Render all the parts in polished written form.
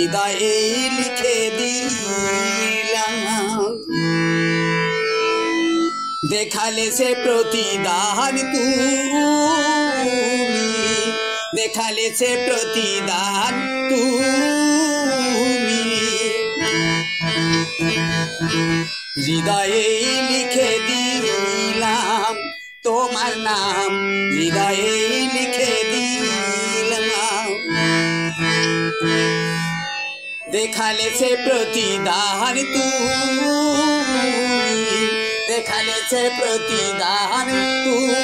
হৃদয়ে লিখে দিলাম। দেখালে সে প্রতিদান তুমি, দেখালে সে প্রতিদান তুমি, হৃদয়ে লিখে দিলাম তোমার নাম, হৃদয়ে লিখে দিলাম। দেখালে সে প্রতিদান তুমি, দেখালে সে প্রতিদান তুমি,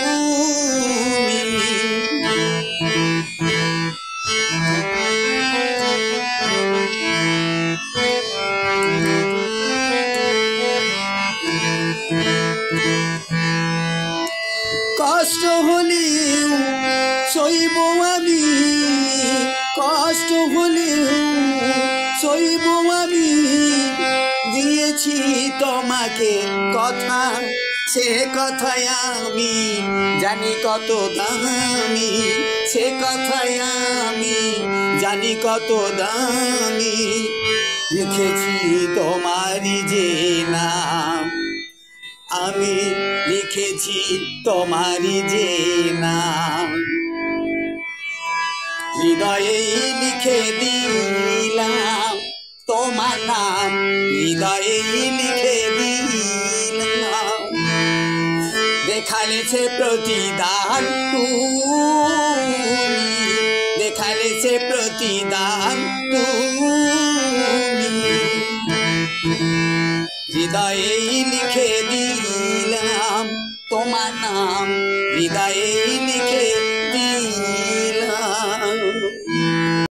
কষ্ট হলেও সইব আমি, কষ্ট হলেও সইব আমি, দিয়েছি তোমাকে কথা, সে কথায় আমি জানি কত দামি, সে কথায় আমি জানি কত দামি। লিখেছি তোমারই যে নাম, আমি লিখেছি তোমারই যে নাম, হৃদয়ে লিখে দিলাম তোমার নাম, হৃদয়ে লিখে দিলাম। দেখালে সে প্রতিদান তুমি, দেখালে সে প্রতিদান তুমি, হৃদয়ে লিখে দিলাম তোমার নাম, হৃদয়ে লিখে